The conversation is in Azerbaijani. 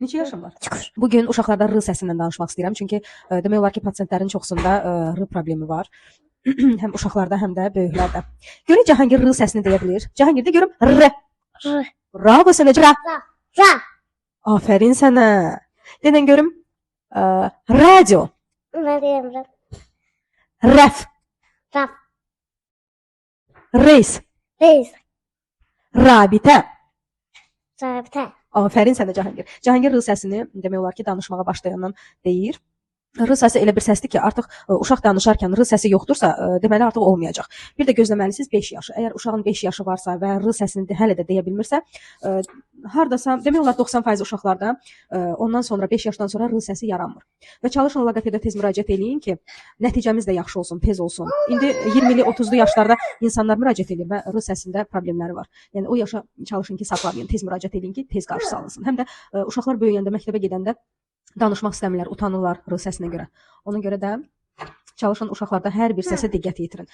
Neçə yaşın var? Çıxır. Bugün uşaqlarda r səsindən danışmaq istəyirəm, çünki demək olar ki, pasientlərin çoxsunda r problemi var. Həm uşaqlarda, həm də böyüklərdə. Görək Cahangir r səsini deyə bilir. Cahangir de görüm r. R. Bravo sənə. Ra. Ra. Aferin sənə. Denən görüm. Radio. Nə deyirəm? Rəf. Raf. Reis. Reis. Rabitə. Zabitə. Aferin sənə Cahangir. Cahangir r səsini demək olar ki, danışmağa başlayandan deyir. R səsi elə bir səsdir ki, artıq uşaq danışarkən r səsi yoxdursa, deməli artıq olmayacaq. Bir də gözləməlisiniz 5 yaşı. Əgər uşağın 5 yaşı varsa və r səsini hələ də deyə bilmirsə, hardasa demək olar 90% uşaqlarda ondan sonra 5 yaşdan sonra r səsi yaranmır. Və çalışın loqopedə tez müraciət eləyin ki, nəticəmiz də yaxşı olsun, tez olsun. İndi 20-li, 30'lu yaşlarda insanlar müraciət edir və r səsində problemləri var. Yəni o yaşa çalışın ki, saxlamayın, tez müraciət eləyin ki, tez qarşısı alınsın. Həm də uşaqlar böyüyəndə, məktəbə gedəndə danışmaq istəmirlər, utanırlar r səsinə görə. Ona görə də çalışın uşaqlarda hər bir səsə diqqət yetirin.